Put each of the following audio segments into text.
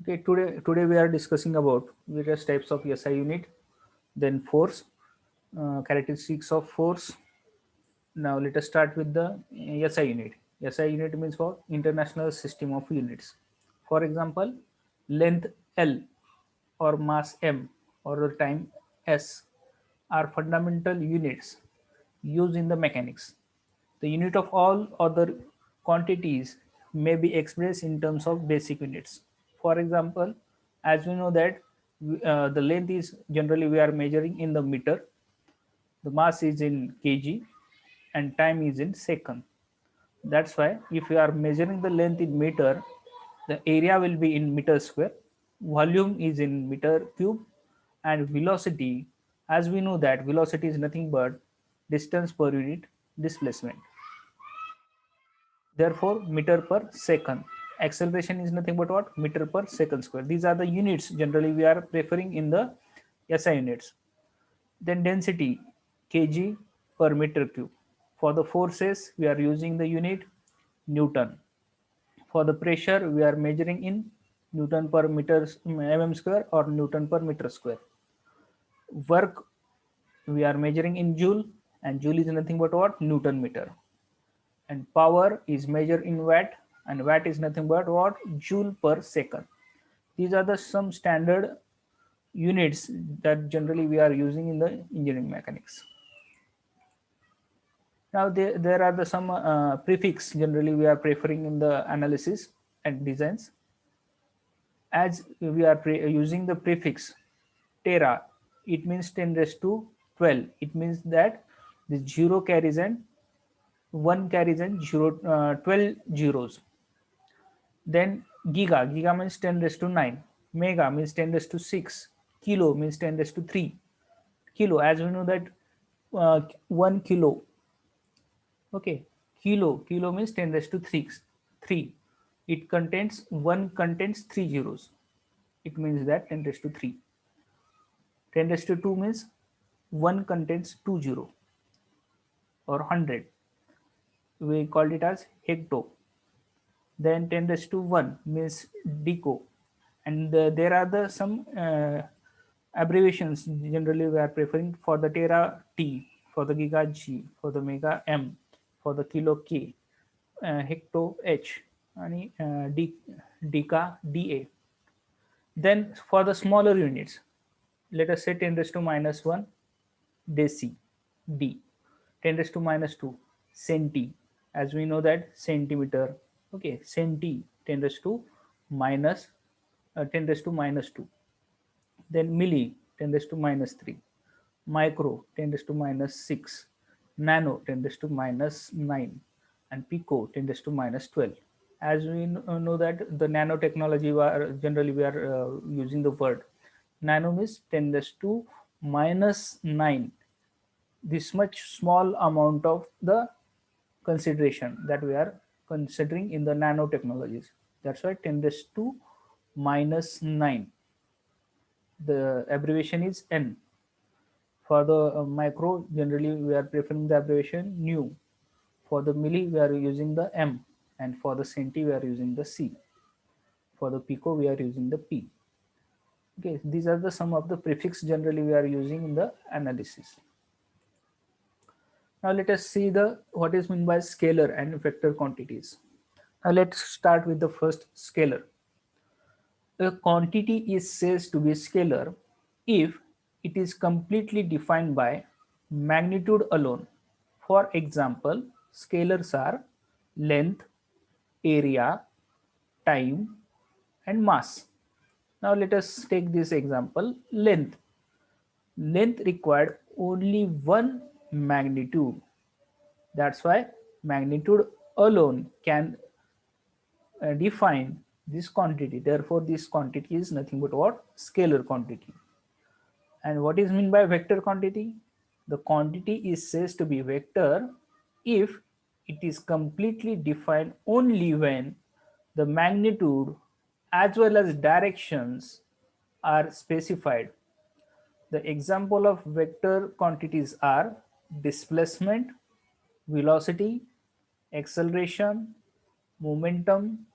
Okay, today we are discussing about various types of SI unit, then force, characteristics of force. Now let us start with the SI unit. SI unit means for International System of Units. For example, length L or mass M or the time S are fundamental units used in the mechanics. The unit of all other quantities may be expressed in terms of basic units. For example, as we know that the length is generally we are measuring in the meter, the mass is in kg, and time is in second. That's why if you are measuring the length in meter, the area will be in meter square, volume is in meter cube, and velocity, as we know that velocity is nothing but distance per unit displacement. Therefore, meter per second. Acceleration is nothing but what? Meter per second square. These are the units generally we are preferring in the SI units. Then density, kg per meter cube. For the forces, we are using the unit Newton. For the pressure, we are measuring in Newton per meter mm square or Newton per meter square. Work, we are measuring in joule, and joule is nothing but what? Newton meter. And power is measured in watt, and watt is nothing but what? Joule per second. These are the some standard units that generally we are using in the engineering mechanics. Now there are the some prefix generally we are preferring in the analysis and designs. As we are using the prefix tera, it means 10 raised to 12. It means that the 0 carries an 1 carries an 12 zeros. Then giga means 10 raised to 9, mega means 10 raised to 6, kilo means 10 raised to 3. Kilo, as we know that 1 kilo, okay, kilo means 10 raised to 3. It contains 1 contains 3 zeros. It means that 10 raised to 3. 10 raised to 2 means 1 contains 2 zero or 100. We called it as hecto. Then 10 raised to 1 means deco. And there are the some abbreviations generally we are preferring for the tera T, for the giga G, for the mega M, for the kilo K, hecto H, and deca DA. Then for the smaller units, let us say 10 raised to minus 1 deci D, 10 raised to minus 2 centi, as we know that centimeter, okay, centi 10 raised to minus 10 raised to minus 2. Then milli 10 raised to minus 3, micro 10 raised to minus 6, nano 10 raised to minus 9, and pico 10 raised to minus 12. As we know that the nanotechnology generally we are using the word nano means 10 raised to minus 9. This much small amount of the consideration that we are considering in the nanotechnologies. That's why 10 raised to minus 9. The abbreviation is N. For the micro, generally we are preferring the abbreviation nu. For the milli, we are using the M, and for the centi, we are using the C. For the pico, we are using the P. Okay, these are the some of the prefix generally we are using in the analysis. Now let us see the what is meant by scalar and vector quantities. Now let's start with the first scalar. A quantity is said to be scalar if it is completely defined by magnitude alone. For example, scalars are length, area, time, and mass. Now let us take this example, length. Length required only one magnitude. That's why magnitude alone can define this quantity. Therefore, this quantity is nothing but what? Scalar quantity. And what is meant by vector quantity? The quantity is said to be vector if it is completely defined only when the magnitude as well as directions are specified. The example of vector quantities are displacement, velocity, acceleration, momentum,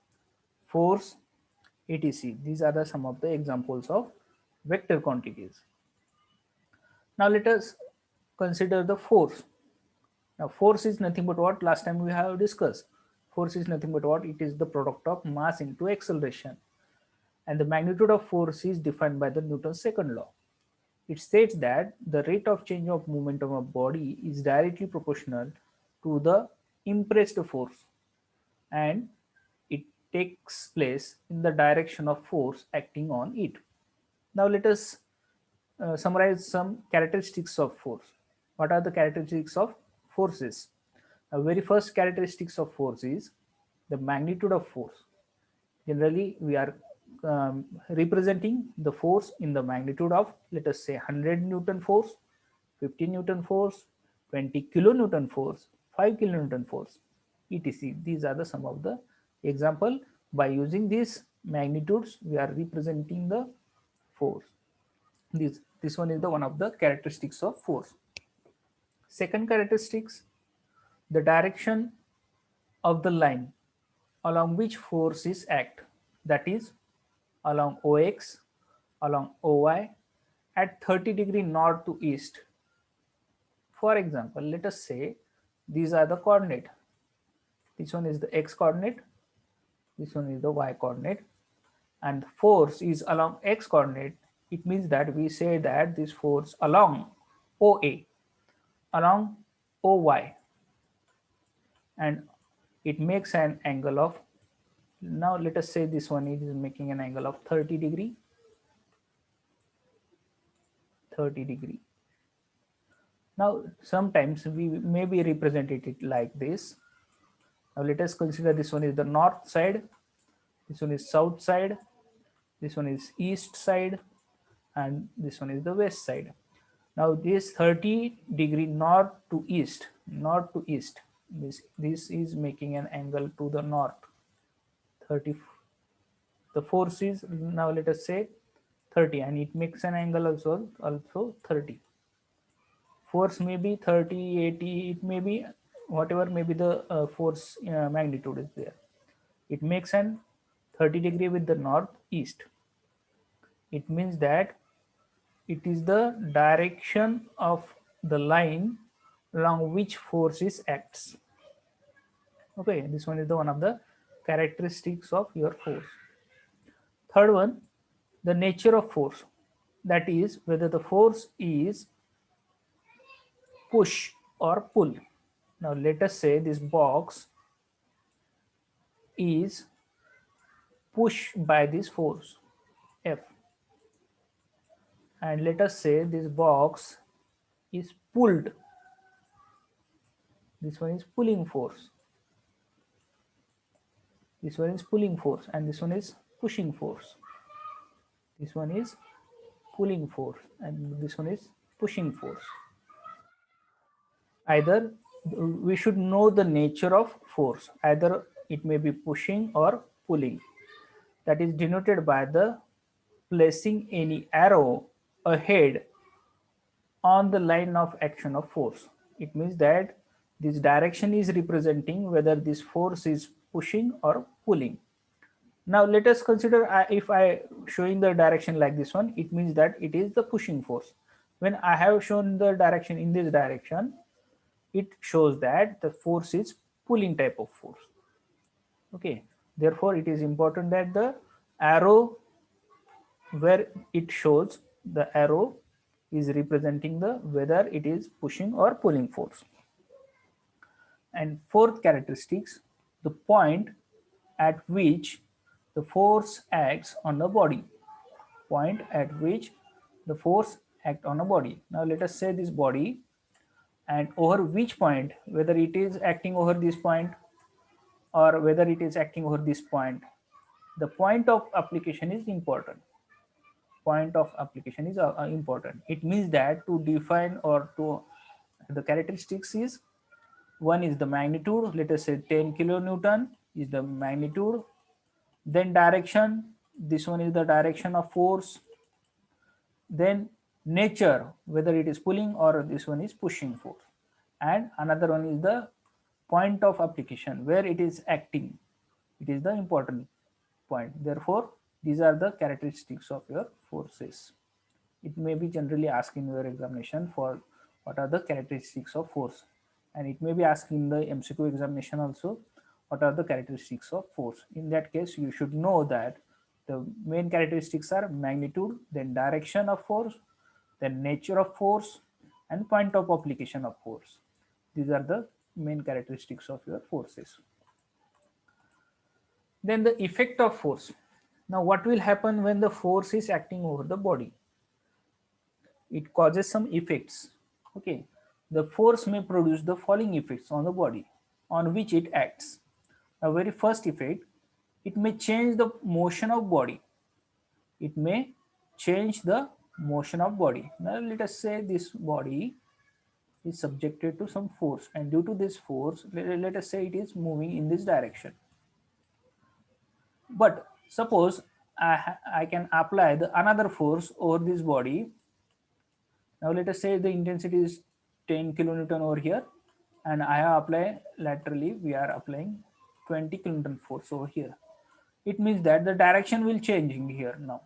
force, etc. These are the some of the examples of vector quantities. Now let us consider the force. Now force is nothing but what last time we have discussed. Force is nothing but what? It is the product of mass into acceleration, and the magnitude of force is defined by the Newton's second law. It states that the rate of change of momentum of body is directly proportional to the impressed force, and it takes place in the direction of force acting on it. Now let us summarize some characteristics of force. What are the characteristics of forces? The very first characteristics of force is the magnitude of force. Generally, we are representing the force in the magnitude of, let us say, 100 Newton force, 50 Newton force, 20 kilonewton force, 5 kilonewton force, etc. These are the some of the example. By using these magnitudes, we are representing the force. This one is the one of the characteristics of force. Second characteristics, the direction of the line along which forces act, that is along OX, along OY at 30-degree north to east. For example, let us say these are the coordinate. This one is the X coordinate, this one is the Y coordinate, and force is along X coordinate. It means that we say that this force along OA, along OY, and it makes an angle of, now let us say this one is making an angle of 30 degree. Now sometimes we may be represented it like this. Now let us consider this one is the north side, this one is south side, this one is east side, and this one is the west side. Now this 30-degree north to east, this is making an angle to the north. 30, the force is, now let us say 30, and it makes an angle also 30. Force may be 30, 80, it may be whatever may be the force magnitude is there. It makes an 30-degree with the northeast. It means that it is the direction of the line along which forces acts. Okay, this one is the one of the characteristics of your force. Third one, the nature of force, that is whether the force is push or pull. Now let us say this box is pushed by this force F, and let us say this box is pulled. This one is pulling force. This one is pulling force, and this one is pushing force. This one is pulling force, and this one is pushing force. Either we should know the nature of force. Either it may be pushing or pulling. That is denoted by the placing any arrow ahead on the line of action of force. It means that this direction is representing whether this force is pushing or pulling. Now let us consider if I showing the direction like this one, it means that it is the pushing force. When I have shown the direction in this direction, it shows that the force is pulling type of force. Okay, therefore it is important that the arrow where it shows, the arrow is representing the whether it is pushing or pulling force. And fourth characteristics, the point at which the force acts on the body. Point at which the force acts on a body. Now let us say this body, and over which point, whether it is acting over this point or whether it is acting over this point, the point of application is important. Point of application is important. It means that to define or to the characteristics is, one is the magnitude, let us say 10 kilonewton is the magnitude, then direction, this one is the direction of force, then nature, whether it is pulling or this one is pushing force, and another one is the point of application where it is acting. It is the important point. Therefore These are the characteristics of your forces. It may be generally asked in your examination for what are the characteristics of force, and it may be asked in the MCQ examination also, what are the characteristics of force. In that case, you should know that the main characteristics are magnitude, then direction of force, then nature of force, and point of application of force. These are the main characteristics of your forces. Then the effect of force. Now what will happen when the force is acting over the body? It causes some effects. Okay, the force may produce the following effects on the body on which it acts. The very first effect, it may change the motion of body. It may change the motion of body. Now let us say this body is subjected to some force, and due to this force, let us say it is moving in this direction. But suppose I can apply the another force over this body. Now let us say the intensity is 10 kilonewton over here, and I have applied laterally, we are applying 20 kilonewton force over here. It means that the direction will change in here now.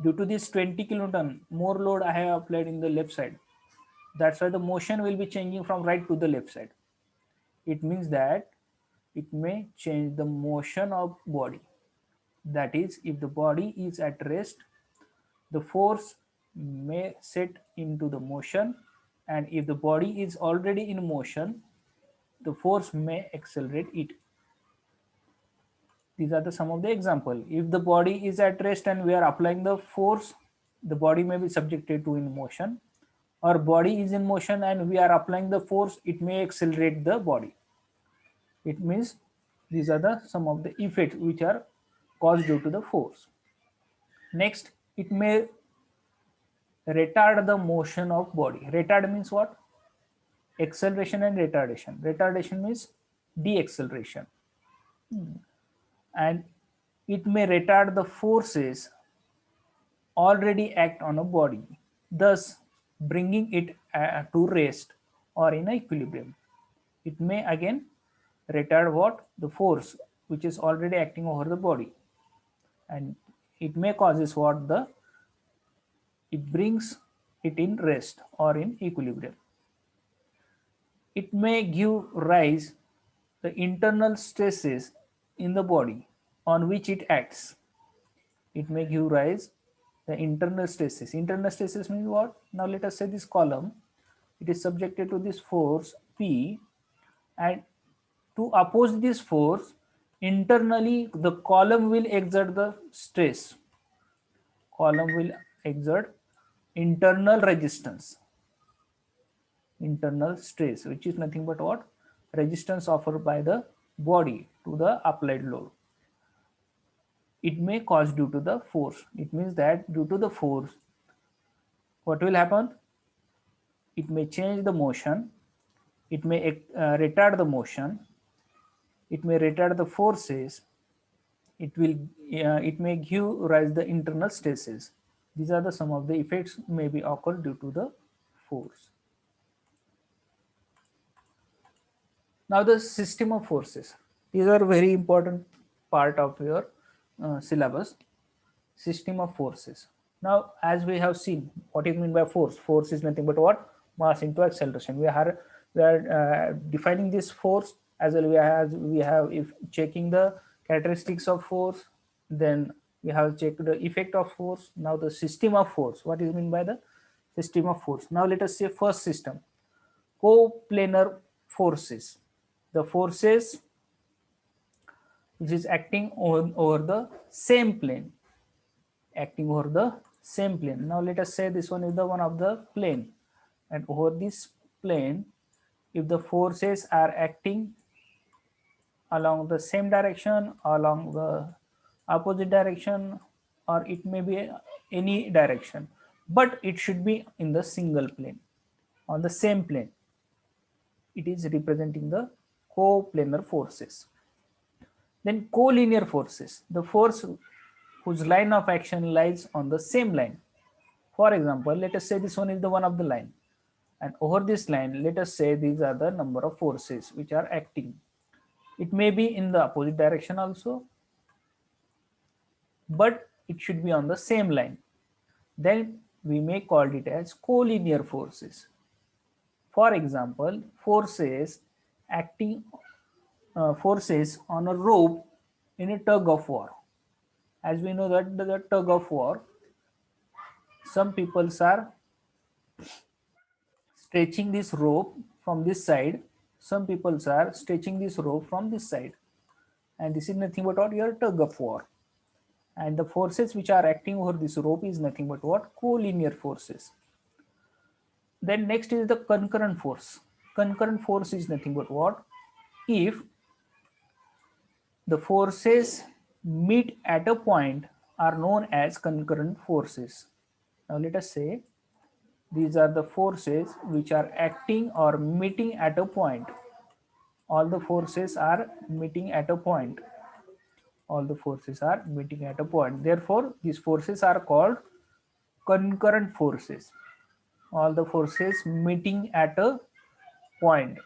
Due to this 20 kilonewton, more load I have applied in the left side. That's why the motion will be changing from right to the left side. It means that it may change the motion of body. That is, if the body is at rest, the force may set into the motion, and if the body is already in motion, the force may accelerate it. These are some of the example. If the body is at rest and we are applying the force, the body may be subjected to in motion, or body is in motion and we are applying the force, it may accelerate the body. It means these are some of the effects which are caused due to the force. Next, it may retard the motion of body. Retard means what? Acceleration and retardation. Retardation means deacceleration. And it may retard the forces already act on a body, thus bringing it to rest or in equilibrium. It may again retard what? The force which is already acting over the body, and it may causes what? It brings it in rest or in equilibrium. It may give rise the internal stresses in the body on which it acts. It may give rise the internal stresses. Internal stresses means what? Now let us say this column, it is subjected to this force P, and to oppose this force, internally the column will exert the stress. Column will exert internal resistance, internal stress, which is nothing but what? Resistance offered by the body to the applied load. It may cause due to the force. It means that due to the force, what will happen? It may change the motion. It may retard the motion. It may retard the forces. It may give rise the internal stresses. These are some of the effects may be occur due to the force. Now the system of forces. These are very important part of your syllabus. System of forces. Now, as we have seen, what is meant by force? Force is nothing but what? Mass into acceleration. We are defining this force as well. We have if checking the characteristics of force, then we have checked the effect of force. Now the system of force. What is meant by the system of force? Now let us say first system, coplanar forces. The forces which is acting over the same plane, acting over the same plane. Now let us say this one is the one of the plane, and over this plane, if the forces are acting along the same direction, along the opposite direction, or it may be any direction, but it should be in the single plane, on the same plane. It is representing the coplanar forces. Then collinear forces, the force whose line of action lies on the same line. For example, let us say this one is the one of the line, and over this line, let us say these are the number of forces which are acting. It may be in the opposite direction also, but it should be on the same line. Then we may call it as collinear forces. For example, forces on a rope in a tug of war. As we know that the tug of war, some people are stretching this rope from this side, some people are stretching this rope from this side, and this is nothing but what your tug of war. And the forces which are acting over this rope is nothing but what collinear forces. Then next is the concurrent force. Concurrent force is nothing but what, if the forces meet at a point are known as concurrent forces. Now let us say these are the forces which are acting or meeting at a point. All the forces are meeting at a point. All the forces are meeting at a point. Therefore, these forces are called concurrent forces. All the forces meeting at a point.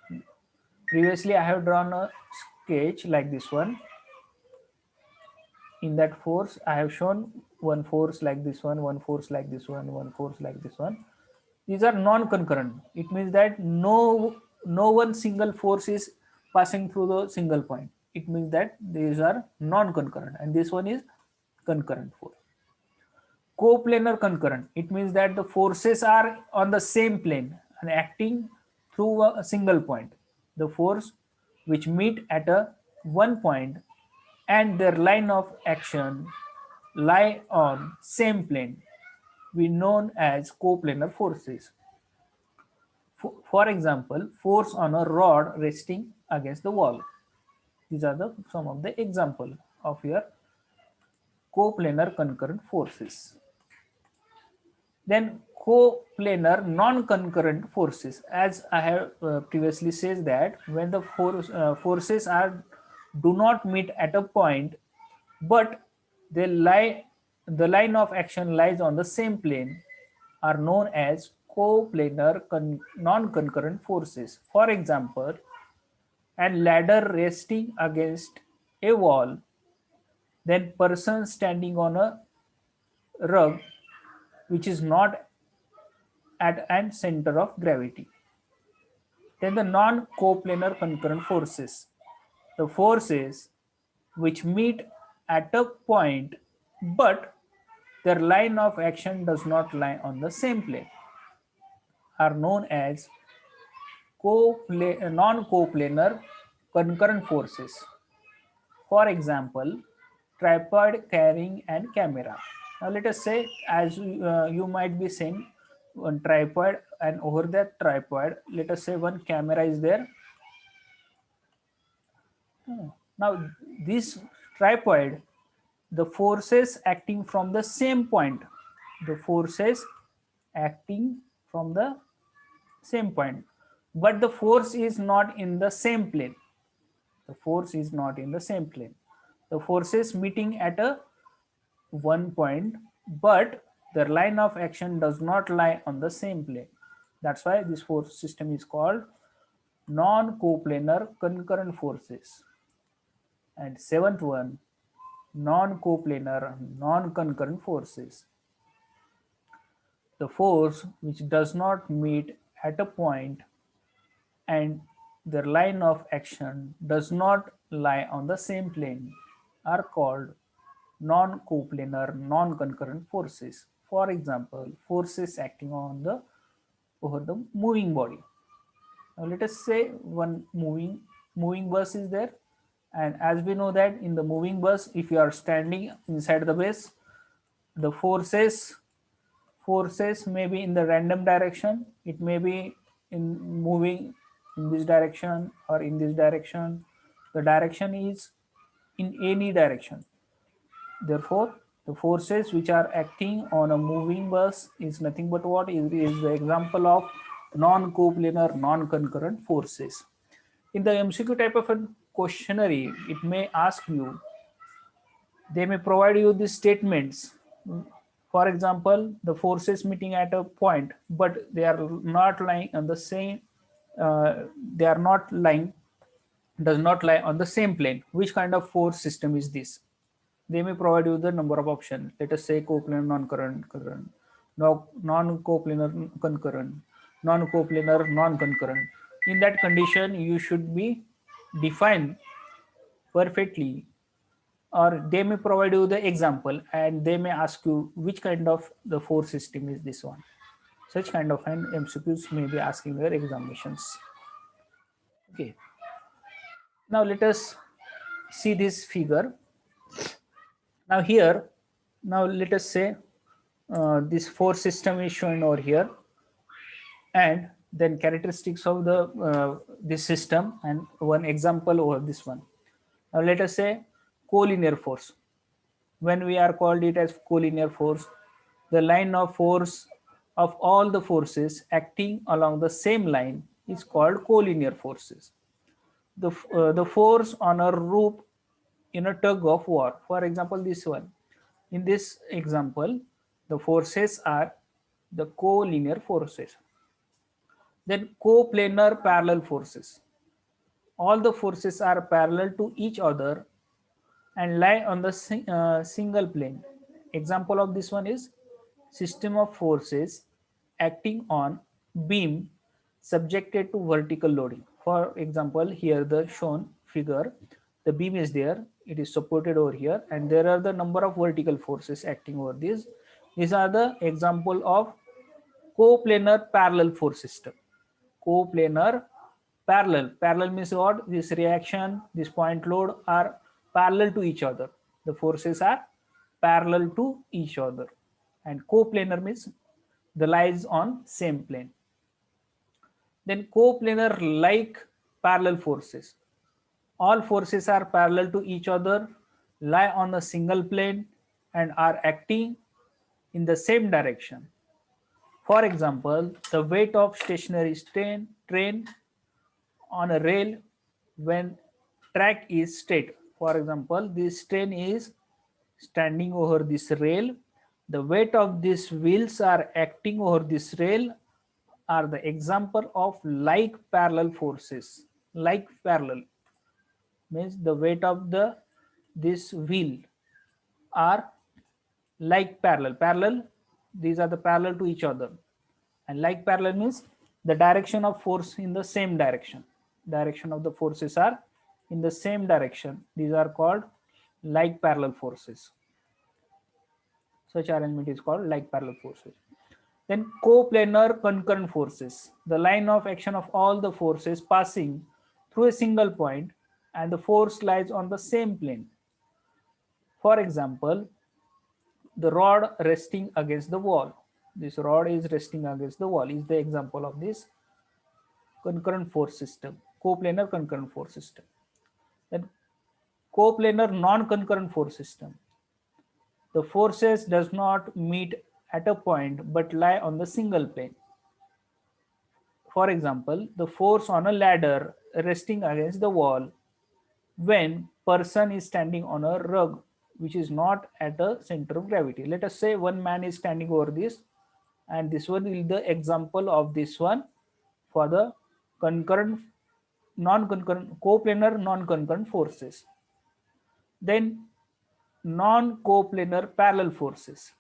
Previously, I have drawn a sketch like this one. In that force, I have shown one force like this one force like this one force like this one. These are non-concurrent. It means that no one single force is passing through the single point. It means that these are non-concurrent, and this one is concurrent force. Coplanar concurrent. It means that the forces are on the same plane and acting through a single point. The force which meet at a one point and their line of action lie on same plane, we known as coplanar forces. For example, force on a rod resting against the wall. These are some of the example of your coplanar concurrent forces. Then coplanar non-concurrent forces, as I have previously said that when the forces are do not meet at a point, but they the line of action lies on the same plane, are known as coplanar non-concurrent forces. For example, and ladder resting against a wall, then person standing on a rug which is not at an center of gravity. Then the non-coplanar concurrent forces, the forces which meet at a point but their line of action does not lie on the same plane, are known as non-coplanar concurrent forces. For example, tripod carrying and camera. Now let us say, as you might be saying, one tripod, and over that tripod, let us say one camera is there. Now this tripod, the forces acting from the same point, the forces acting from the same point, but the force is not in the same plane. The force is not in the same plane. The forces meeting at a one point, but their line of action does not lie on the same plane. That's why this force system is called non-coplanar concurrent forces. And seventh one, non-coplanar non-concurrent forces. The force which does not meet at a point and their line of action does not lie on the same plane are called non-coplanar non-concurrent forces. For example, forces acting on the over the moving body. Now let us say one moving bus is there, and as we know that in the moving bus, if you are standing inside the bus, the forces may be in the random direction. It may be in moving in this direction or in this direction. The direction is in any direction. Therefore, the forces which are acting on a moving bus is nothing but what is the example of non-coplanar non-concurrent forces. In the MCQ type of a questionnaire, it may ask you, they may provide you these statements. For example, the forces meeting at a point, but they are not lying on the same, they are not lying, does not lie on the same plane. Which kind of force system is this? They may provide you the number of options. Let us say coplanar non-concurrent, non-coplanar concurrent, non-coplanar non-concurrent. In that condition, you should be defined perfectly, or they may provide you the example and they may ask you which kind of the force system is this one. Such kind of an MCQs may be asking your examinations. Okay. Now let us see this figure. Now here, now let us say this force system is shown over here, and then characteristics of the this system and one example over this one. Now let us say collinear force. When we are called it as collinear force, the line of force of all the forces acting along the same line is called collinear forces. The force on a rope in a tug of war, for example this one, in this example the forces are the collinear forces. Then coplanar parallel forces, all the forces are parallel to each other and lie on the single plane. Example of this one is system of forces acting on beam subjected to vertical loading. For example, here the shown figure, the beam is there, it is supported over here, and there are the number of vertical forces acting over this. These are the example of coplanar parallel force system. Coplanar parallel means what? This reaction, this point load are parallel to each other. The forces are parallel to each other, and coplanar means the lies on same plane. Then coplanar like parallel forces, all forces are parallel to each other, lie on a single plane, and are acting in the same direction. For example, the weight of stationary train on a rail when track is straight. For example, this train is standing over this rail. The weight of these wheels are acting over this rail are the example of like parallel forces. Like parallel means the weight of the this wheel are like parallel. These are the parallel to each other, and like parallel means the direction of force in the same direction of the forces are in the same direction. These are called like parallel forces. Such arrangement is called like parallel forces. Then coplanar concurrent forces, the line of action of all the forces passing through a single point and the force lies on the same plane. For example, the rod resting against the wall. This rod is resting against the wall is the example of this concurrent force system, coplanar concurrent force system. Then coplanar non-concurrent force system. The forces does not meet at a point but lie on the single plane. For example, the force on a ladder resting against the wall when person is standing on a rug which is not at a center of gravity. Let us say one man is standing over this, and this one is the example of this one for the concurrent non-concurrent coplanar non-concurrent forces. Then non-coplanar parallel forces,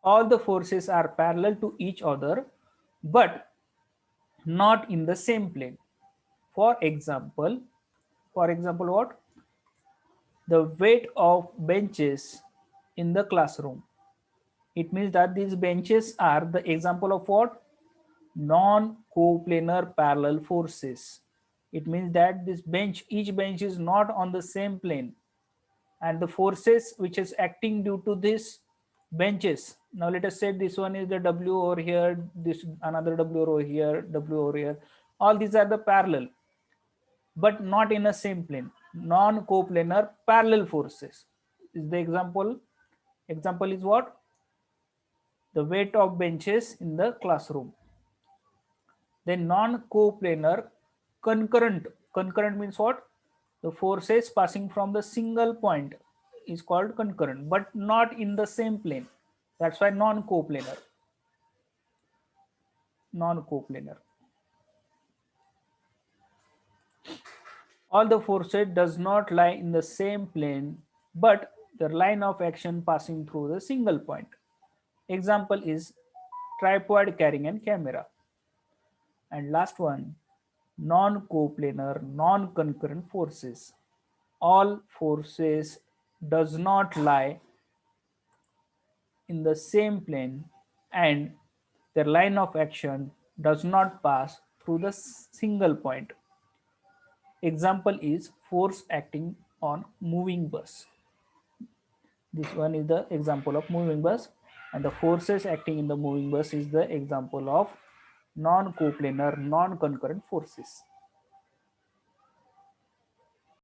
all the forces are parallel to each other but not in the same plane. For example what? The weight of benches in the classroom. It means that these benches are the example of what? Non-coplanar parallel forces. It means that this bench, each bench is not on the same plane, and the forces which is acting due to this benches. Now let us say this one is the W over here, this another W over here, W over here. All these are the parallel, but not in a same plane. Non-coplanar parallel forces is the example. Example is what? The weight of benches in the classroom. Then non-coplanar concurrent. Concurrent means what? The forces passing from the single point is called concurrent, but not in the same plane. That's why non-coplanar. Non-coplanar. All the forces does not lie in the same plane, but their line of action passing through the single point. Example is tripod carrying a camera. And last one, non-coplanar, non-concurrent forces. All forces does not lie in the same plane and their line of action does not pass through the single point. Example is force acting on moving bus. This one is the example of moving bus, and the forces acting in the moving bus is the example of non-coplanar, non-concurrent forces.